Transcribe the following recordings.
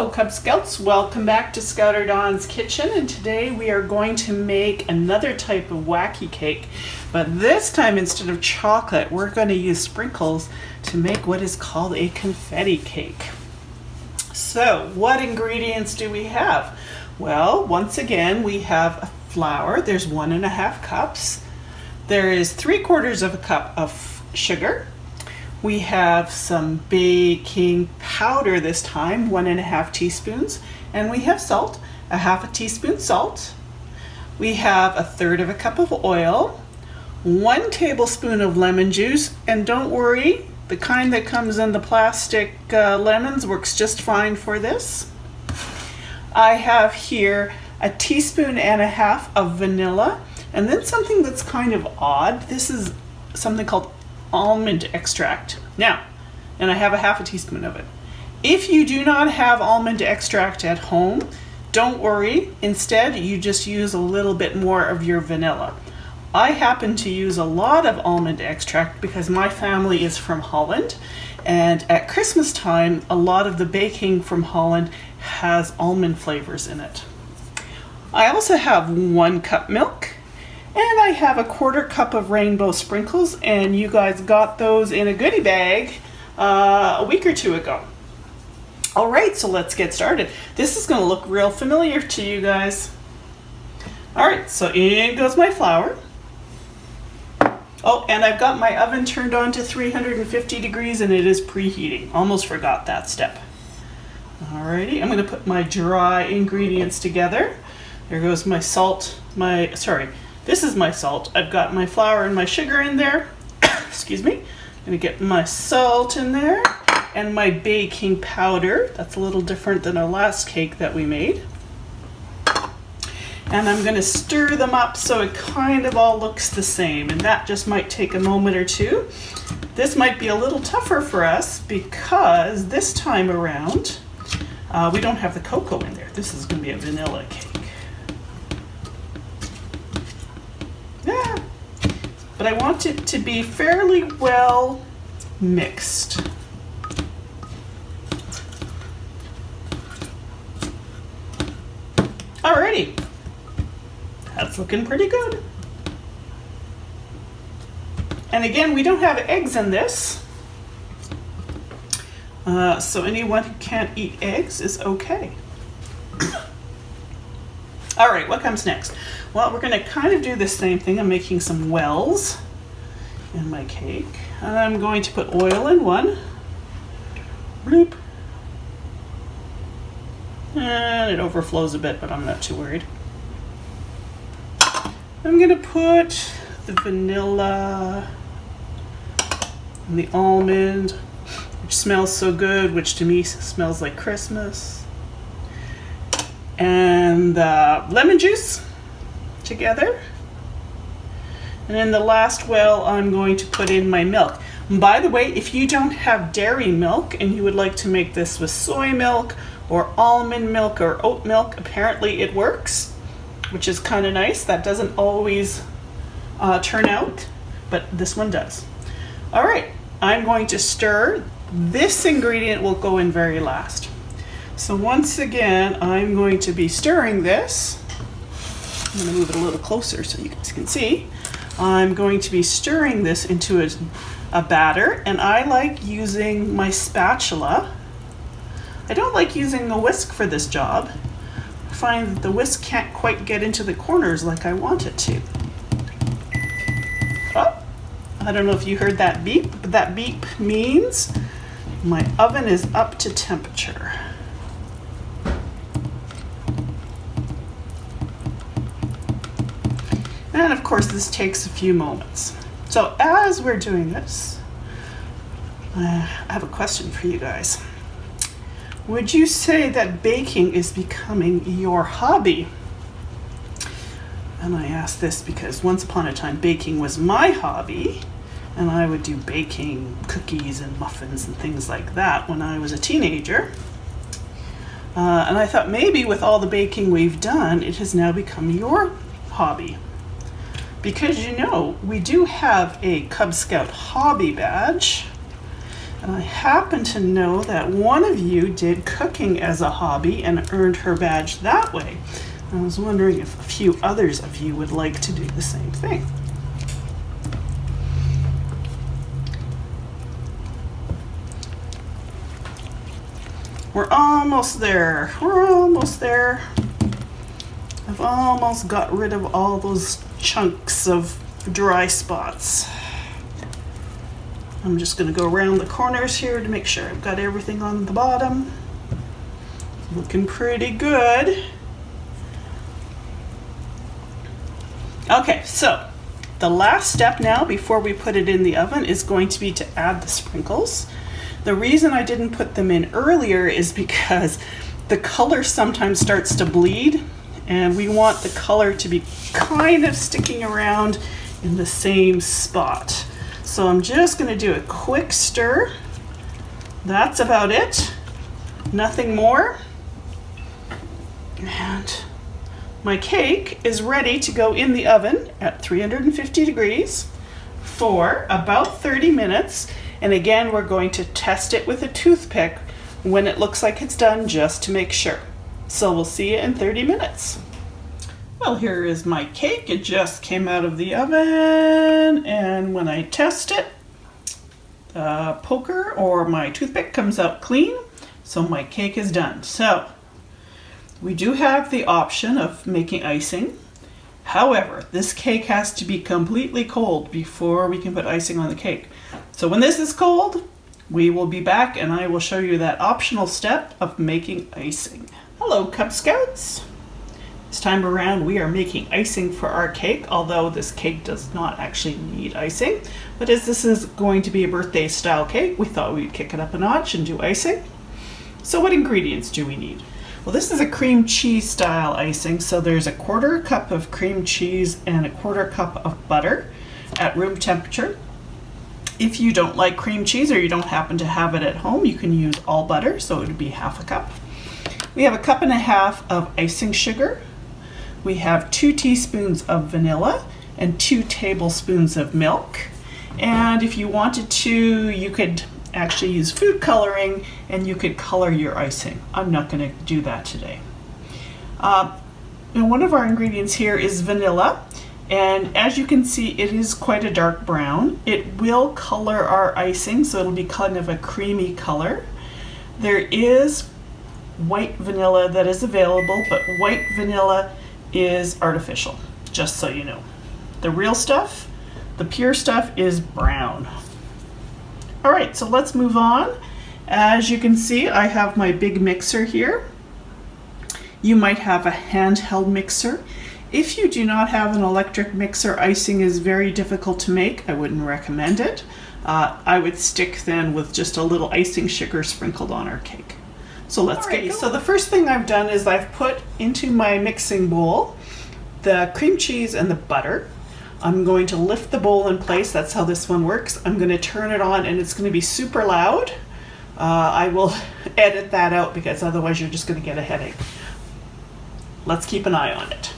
Hello Cub Scouts, welcome back to Scouter Dawn's Kitchen, and today we are going to make another type of wacky cake, but this time instead of chocolate we're going to use sprinkles to make what is called a confetti cake. So what ingredients do we have? Well, once again we have flour. There's 1.5 cups. There is 3/4 of a cup of sugar. We have some baking powder this time, 1.5 teaspoons, and we have salt, 1/2 teaspoon salt. We have 1/3 cup of oil, 1 tablespoon of lemon juice, and don't worry, the kind that comes in the plastic lemons works just fine for this. I have here 1.5 teaspoons of vanilla, and then something that's kind of odd. This is something called almond extract. Now, and I have 1/2 teaspoon of it. If you do not have almond extract at home, don't worry. Instead, you just use a little bit more of your vanilla. I happen to use a lot of almond extract because my family is from Holland, and at Christmas time, a lot of the baking from Holland has almond flavors in it. I also have 1 cup milk. And I have 1/4 cup of rainbow sprinkles, and you guys got those in a goodie bag a week or 2 ago. All right, so let's get started. This is going to look real familiar to you guys. All right, so in goes my flour. Oh, and I've got my oven turned on to 350 degrees, and it is preheating. Almost forgot that step. All righty, I'm going to put my dry ingredients together. There goes my salt, this is my salt. I've got my flour and my sugar in there. Excuse me. I'm going to get my salt in there and my baking powder. That's a little different than our last cake that we made. And I'm going to stir them up so it kind of all looks the same, and that just might take a moment or two. This might be a little tougher for us because this time around we don't have the cocoa in there. This is going to be a vanilla cake. Yeah, but I want it to be fairly well mixed. Alrighty, that's looking pretty good. And again, we don't have eggs in this, so anyone who can't eat eggs is okay. All right, what comes next? Well, we're going to kind of do the same thing. I'm making some wells in my cake, and I'm going to put oil in one. Bloop. And it overflows a bit, but I'm not too worried. I'm going to put the vanilla and the almond, which smells so good, which to me smells like Christmas, and the lemon juice together. And in the last well, I'm going to put in my milk. And by the way, if you don't have dairy milk and you would like to make this with soy milk or almond milk or oat milk, apparently it works, which is kind of nice. That doesn't always turn out, but this one does. All right, I'm going to stir. This ingredient will go in very last. So once again, I'm going to be stirring this. I'm going to move it a little closer so you guys can see. I'm going to be stirring this into a batter, and I like using my spatula. I don't like using a whisk for this job. I find that the whisk can't quite get into the corners like I want it to. Oh, I don't know if you heard that beep, but that beep means my oven is up to temperature. And of course, this takes a few moments. So as we're doing this, I have a question for you guys. Would you say that baking is becoming your hobby? And I ask this because once upon a time, baking was my hobby, and I would do baking cookies and muffins and things like that when I was a teenager. And I thought maybe with all the baking we've done, it has now become your hobby. Because you know, we do have a Cub Scout hobby badge, And I happen to know that one of you did cooking as a hobby and earned her badge that way. I was wondering if a few others of you would like to do the same thing. We're almost there. We're almost there. I've almost got rid of all those chunks of dry spots. I'm just going to go around the corners here to make sure I've got everything on the bottom. Looking pretty good. Okay, so the last step now before we put it in the oven is going to be to add the sprinkles. The reason I didn't put them in earlier is because the color sometimes starts to bleed, and we want the color to be kind of sticking around in the same spot. So I'm just going to do a quick stir. That's about it. Nothing more. And my cake is ready to go in the oven at 350 degrees for about 30 minutes. And again, we're going to test it with a toothpick when it looks like it's done, just to make sure. So we'll see you in 30 minutes. Well, here is my cake. It just came out of the oven, and when I test it, the poker or my toothpick comes out clean, so my cake is done. So we do have the option of making icing. However, this cake has to be completely cold before we can put icing on the cake. So when this is cold, we will be back and I will show you that optional step of making icing. Hello, Cub Scouts. This time around we are making icing for our cake, although this cake does not actually need icing. But as this is going to be a birthday style cake, we thought we'd kick it up a notch and do icing. So what ingredients do we need? Well, this is a cream cheese style icing, so there's a 1/4 cup of cream cheese and a 1/4 cup of butter at room temperature. If you don't like cream cheese or you don't happen to have it at home, you can use all butter, so it would be 1/2 cup. We have 1.5 cups of icing sugar. We have 2 teaspoons of vanilla and 2 tablespoons of milk. And if you wanted to, you could actually use food coloring and you could color your icing. I'm not going to do that today. And one of our ingredients here is vanilla, and as you can see, it is quite a dark brown. It will color our icing, so it'll be kind of a creamy color. There is white vanilla that is available, but white vanilla is artificial, just so you know. The real stuff, the pure stuff, is brown. All right, so let's move on. As you can see, I have my big mixer here. You might have a handheld mixer. If you do not have an electric mixer, icing is very difficult to make. I wouldn't recommend it. I would stick then with just a little icing sugar sprinkled on our cake. So let's get going. So the first thing I've done is I've put into my mixing bowl the cream cheese and the butter. I'm going to lift the bowl in place. That's how this one works. I'm going to turn it on and it's going to be super loud. I will edit that out because otherwise you're just going to get a headache. Let's keep an eye on it.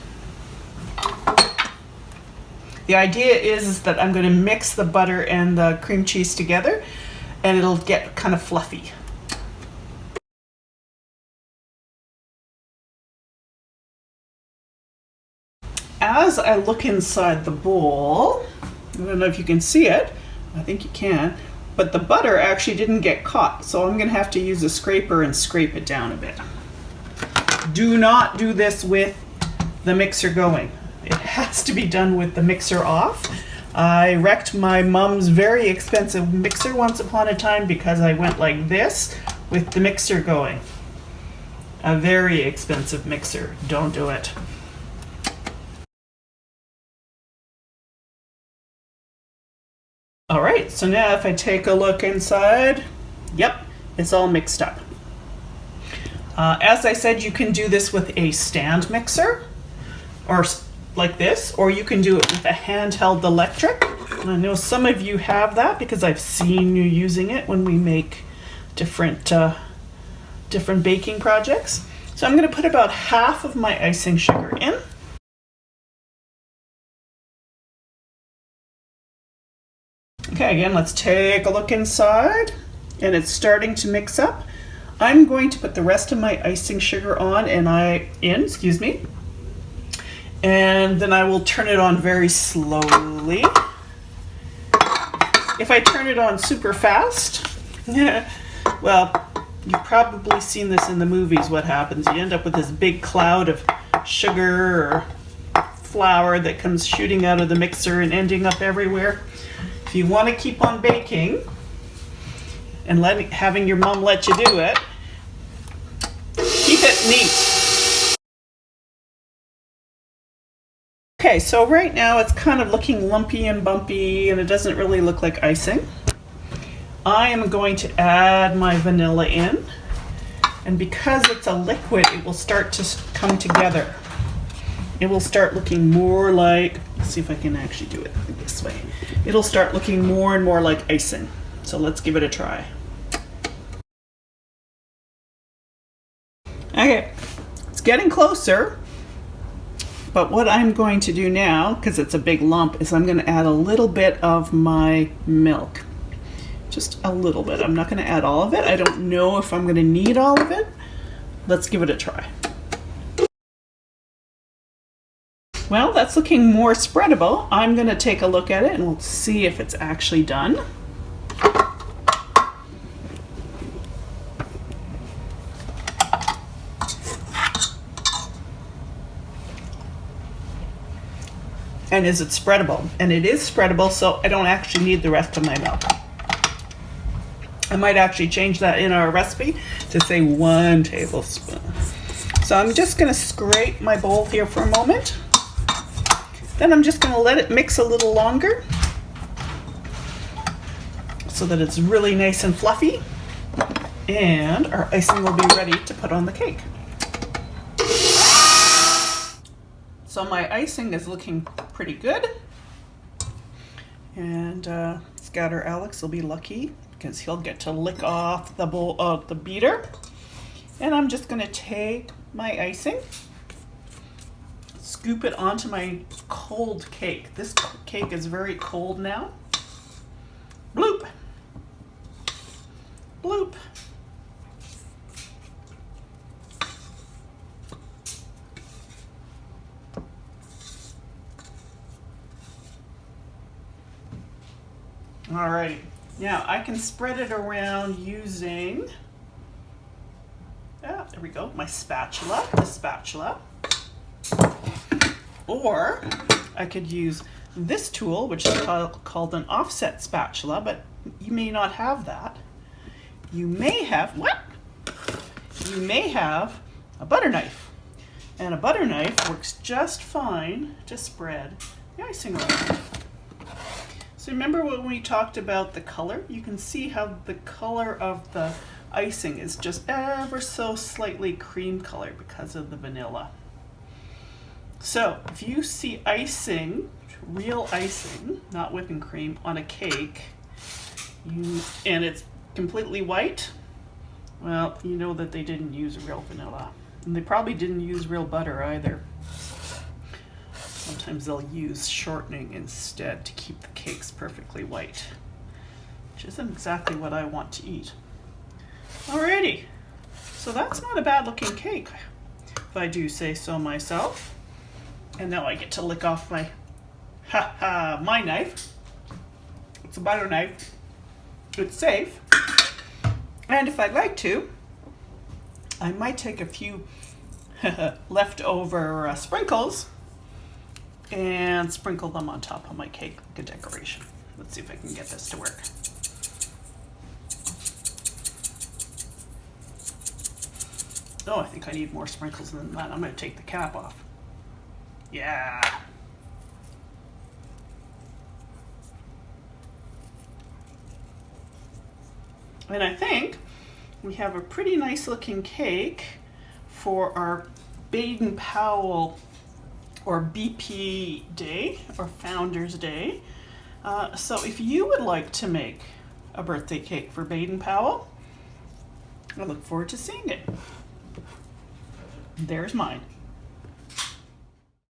The idea is that I'm going to mix the butter and the cream cheese together and it'll get kind of fluffy. As I look inside the bowl, I don't know if you can see it, I think you can, but the butter actually didn't get caught, so I'm going to have to use a scraper and scrape it down a bit. Do not do this with the mixer going. It has to be done with the mixer off. I wrecked my mom's very expensive mixer once upon a time because I went like this with the mixer going. A very expensive mixer. Don't do it. All right, so now if I take a look inside, yep, it's all mixed up. As I said, you can do this with a stand mixer, or like this, or you can do it with a handheld electric. And I know some of you have that because I've seen you using it when we make different baking projects. So I'm going to put about half of my icing sugar in. Okay, again, let's take a look inside. and it's starting to mix up, I'm going to put the rest of my icing sugar on and then I will turn it on very slowly. If I turn it on super fast, well, you've probably seen this in the movies, what happens. You end up with this big cloud of sugar or flour that comes shooting out of the mixer and ending up everywhere. If you want to keep on baking and having your mom let you do it, keep it neat. Okay, so right now it's kind of looking lumpy and bumpy and it doesn't really look like icing. I am going to add my vanilla in, and because it's a liquid, it will start to come together. It will start looking more like, let's see if I can actually do it this way. It'll start looking more and more like icing. So let's give it a try. Okay, it's getting closer, but what I'm going to do now, because it's a big lump, is I'm going to add a little bit of my milk. Just a little bit. I'm not going to add all of it. I don't know if I'm going to need all of it. Let's give it a try. Well, that's looking more spreadable. I'm going to take a look at it and we'll see if it's actually done. And is it spreadable? And it is spreadable, so I don't actually need the rest of my milk. I might actually change that in our recipe to say 1 tablespoon. So I'm just going to scrape my bowl here for a moment. Then I'm just going to let it mix a little longer so that it's really nice and fluffy. And our icing will be ready to put on the cake. So my icing is looking pretty good. And Scouter Alex will be lucky because he'll get to lick off the bowl of the beater. And I'm just going to take my icing, scoop it onto my cold cake. This cake is very cold now. Bloop. Bloop. Alrighty, now I can spread it around using, there we go, my spatula, the spatula. Or I could use this tool, which is called an offset spatula, but you may not have that. You may have, You may have a butter knife. And a butter knife works just fine to spread the icing around. So remember when we talked about the color? You can see how the color of the icing is just ever so slightly cream color because of the vanilla. So if you see icing, real icing, not whipping cream, on a cake, and it's completely white, well, you know that they didn't use real vanilla. And they probably didn't use real butter either. Sometimes they'll use shortening instead to keep the cakes perfectly white, which isn't exactly what I want to eat. Alrighty, so that's not a bad looking cake, if I do say so myself. And now I get to lick off my, my knife. It's a butter knife. It's safe. And if I'd like to, I might take a few leftover sprinkles and sprinkle them on top of my cake like a decoration. Let's see if I can get this to work. Oh, I think I need more sprinkles than that. I'm going to take the cap off. Yeah. And I think we have a pretty nice looking cake for our Baden-Powell or BP Day or Founders Day. So if you would like to make a birthday cake for Baden-Powell, I look forward to seeing it. There's mine.